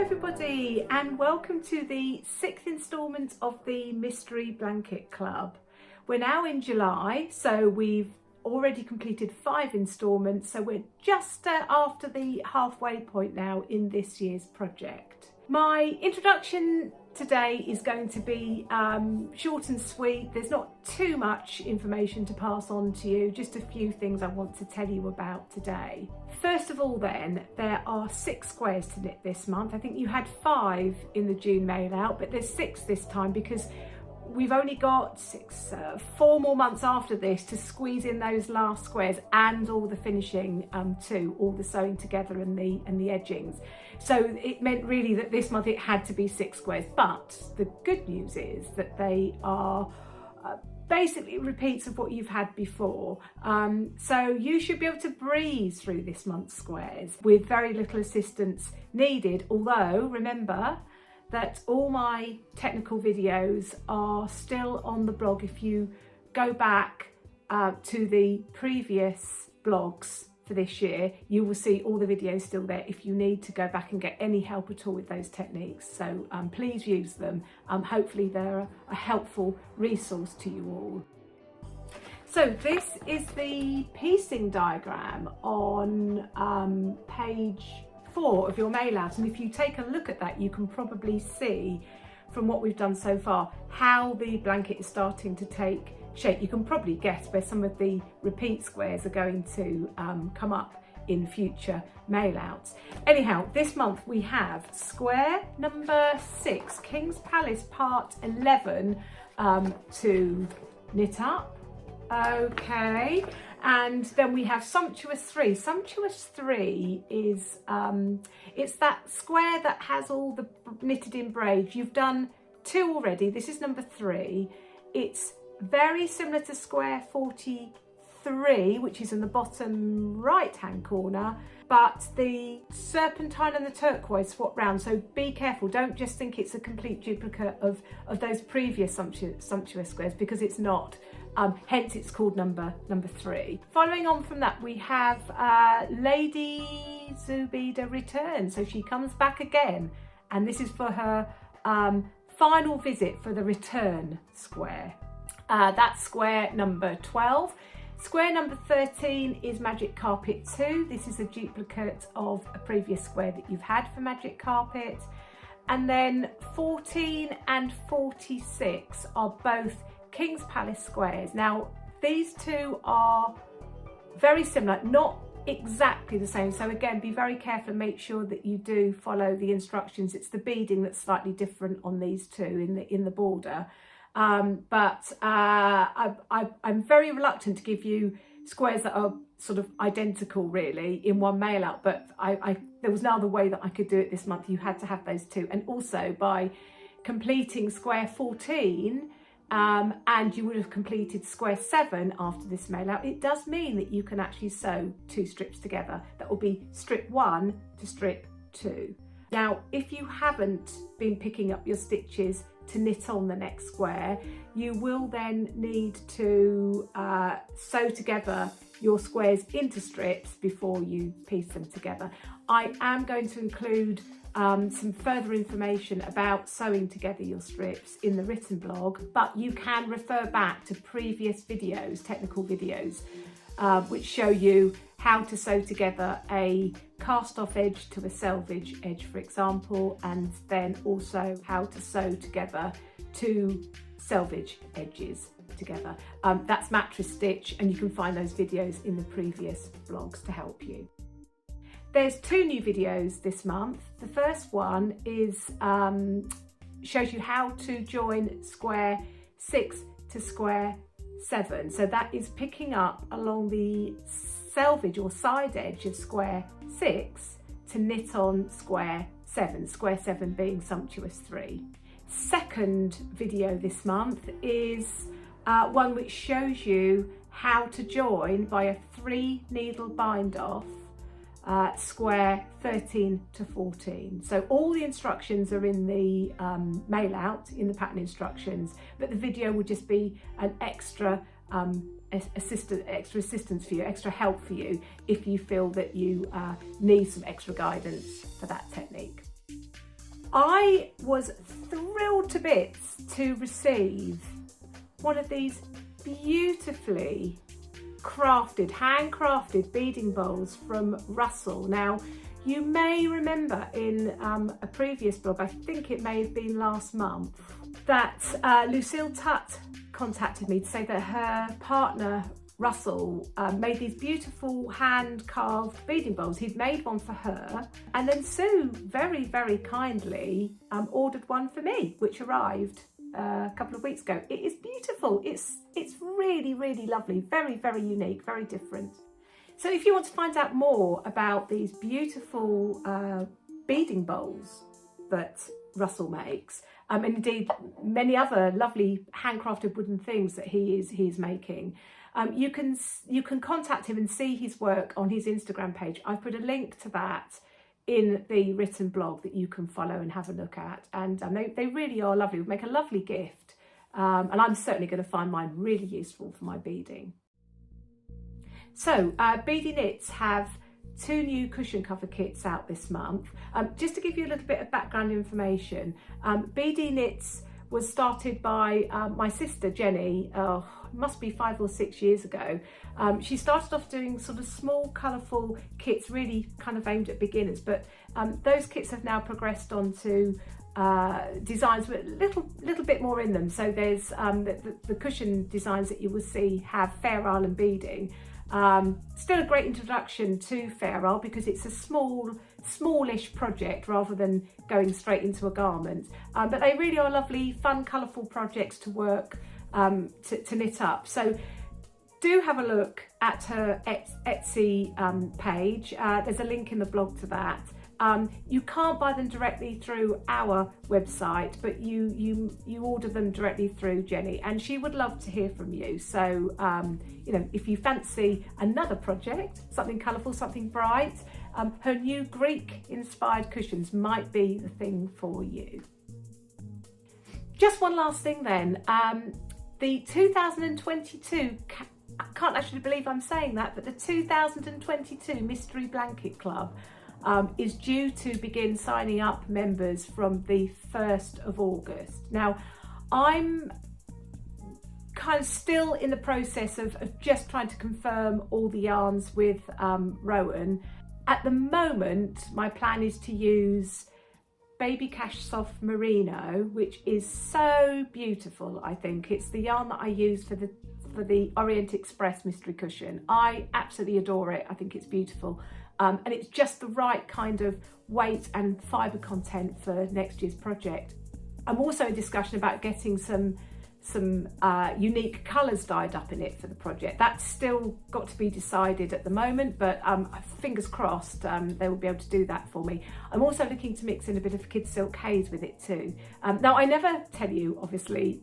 everybody, and welcome to the 6th instalment of the Mystery Blanket Club. We're now in July, so we've already completed 5 instalments, so we're just after the halfway point now in this year's project. My introduction today is going to be short and sweet. There's not too much information to pass on to you, just a few things I want to tell you about today. First of all then, there are 6 squares to knit this month. I think you had 5 in the June mail out, but there's 6 this time because we've only got 4 more months after this to squeeze in those last squares and all the finishing too, all the sewing together and the edgings. So it meant really that this month it had to be 6 squares. But the good news is that they are basically repeats of what you've had before. So you should be able to breeze through this month's squares with very little assistance needed. Although remember that all my technical videos are still on the blog. If you go back to the previous blogs for this year, you will see all the videos still there if you need to go back and get any help at all with those techniques. So please use them. Hopefully they're a helpful resource to you all. So this is the piecing diagram on page 4 of your mail out, and if you take a look at that, you can probably see from what we've done so far how the blanket is starting to take shape. You can probably guess where some of the repeat squares are going to come up in future mail outs. Anyhow, this month we have square number 6, King's Palace part 11 to knit up. Okay, and then we have Sumptuous 3. Sumptuous 3 is it's that square that has all the knitted in braids. You've done 2 already. This is number 3. It's very similar to square 43, which is in the bottom right hand corner, but the serpentine and the turquoise swap round, so be careful. Don't just think it's a complete duplicate of those previous sumptuous squares, because it's not. Hence it's called number 3. Following on from that, we have Lady Zubida return. So she comes back again, and this is for her final visit for the return square. That's square number 12. Square number 13 is Magic Carpet 2. This is a duplicate of a previous square that you've had for Magic Carpet. And then 14 and 46 are both King's Palace squares. Now these 2 are very similar, not exactly the same, so again be very careful and make sure that you do follow the instructions. It's the beading that's slightly different on these 2 in the border, but I'm very reluctant to give you squares that are sort of identical really in one mail out, but there was no other way that I could do it this month. You had to have those 2, and also by completing square 14 and you would have completed square 7 after this mail out, it does mean that you can actually sew 2 strips together. That will be strip 1 to strip 2. Now, if you haven't been picking up your stitches to knit on the next square, you will then need to sew together your squares into strips before you piece them together. I am going to include some further information about sewing together your strips in the written blog, but you can refer back to previous videos, technical videos, which show you how to sew together a cast off edge to a selvage edge, for example, and then also how to sew together 2 selvage edges together. That's mattress stitch, and you can find those videos in the previous blogs to help you. There's 2 new videos this month. The first one is shows you how to join square 6 to square 7. So that is picking up along the selvage or side edge of square 6 to knit on square 7, square 7 being Sumptuous 3. Second video this month is one which shows you how to join by a 3 needle bind off square 13 to 14. So all the instructions are in the mail out, in the pattern instructions, but the video will just be an extra assistance for you, extra help for you if you feel that you need some extra guidance for that technique. I was thrilled to bits to receive one of these beautifully crafted, handcrafted beading bowls from Russell. Now, you may remember in a previous blog, I think it may have been last month, that Lucille Tutt contacted me to say that her partner Russell made these beautiful hand-carved beading bowls. He'd made one for her, and then Sue very, very kindly ordered one for me, which arrived a couple of weeks ago. It is beautiful. It's really, really lovely, very, very unique, very different. So if you want to find out more about these beautiful beading bowls that Russell makes, and indeed many other lovely handcrafted wooden things that he's making, you can contact him and see his work on his Instagram page. I've put a link to that in the written blog that you can follow and have a look at, and they really are lovely. Would make a lovely gift, and I'm certainly going to find mine really useful for my beading. So Beady Knits have 2 new cushion cover kits out this month. Just to give you a little bit of background information, Beady Knits was started by my sister Jenny, must be 5 or 6 years ago. She started off doing sort of small colourful kits, really kind of aimed at beginners, but those kits have now progressed onto designs with a little bit more in them. So there's the cushion designs that you will see have Fair Isle and beading. Still a great introduction to Fair Isle because it's a smallish project rather than going straight into a garment. But they really are lovely, fun, colourful projects to work, to knit up. So do have a look at her Etsy page. There's a link in the blog to that. You can't buy them directly through our website, but you order them directly through Jenny, and she would love to hear from you. So if you fancy another project, something colourful, something bright, her new Greek inspired cushions might be the thing for you. Just one last thing then, the 2022, I can't actually believe I'm saying that, but the 2022 Mystery Blanket Club is due to begin signing up members from the 1st of August. Now, I'm kind of still in the process of just trying to confirm all the yarns with Rowan. At the moment, my plan is to use Baby Cash Soft Merino, which is so beautiful. I think it's the yarn that I use for the Orient Express mystery cushion. I absolutely adore it. I think it's beautiful. And it's just the right kind of weight and fibre content for next year's project. I'm also in discussion about getting some unique colours dyed up in it for the project. That's still got to be decided at the moment, but fingers crossed they will be able to do that for me. I'm also looking to mix in a bit of Kid Silk Haze with it too. Now, I never tell you, obviously,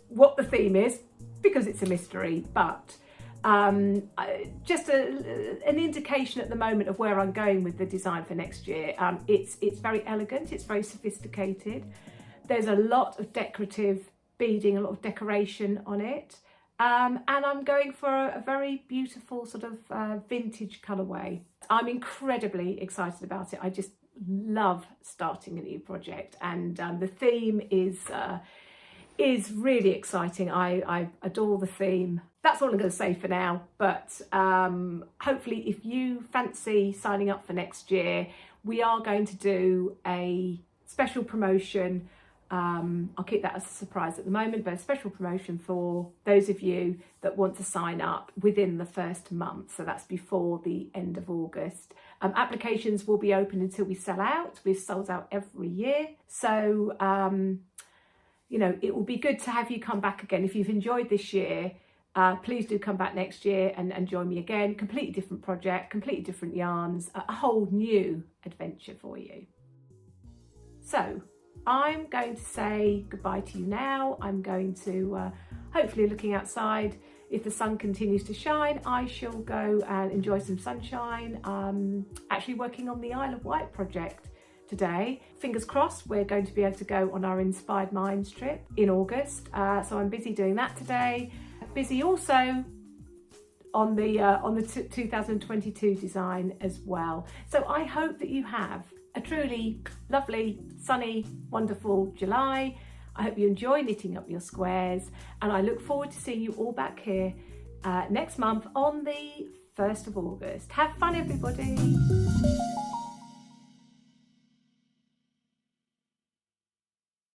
what the theme is because it's a mystery, but just an indication at the moment of where I'm going with the design for next year. It's very elegant, it's very sophisticated. There's a lot of decorative beading, a lot of decoration on it. And I'm going for a very beautiful sort of vintage colourway. I'm incredibly excited about it. I just love starting a new project, and the theme is really exciting. I adore the theme. That's all I'm going to say for now, but hopefully if you fancy signing up for next year, we are going to do a special promotion. I'll keep that as a surprise at the moment, but a special promotion for those of you that want to sign up within the first month. So that's before the end of August. Applications will be open until we sell out. We've sold out every year. So, it will be good to have you come back again. If you've enjoyed this year, please do come back next year and join me again. Completely different project, completely different yarns, a whole new adventure for you. So I'm going to say goodbye to you now. I'm going to, hopefully looking outside, if the sun continues to shine, I shall go and enjoy some sunshine. Actually working on the Isle of Wight project today. Fingers crossed we're going to be able to go on our Inspired Minds trip in August. So I'm busy doing that today. Busy also on the 2022 design as well. So I hope that you have a truly lovely, sunny, wonderful July. I hope you enjoy knitting up your squares, and I look forward to seeing you all back here next month on the 1st of August. Have fun, everybody.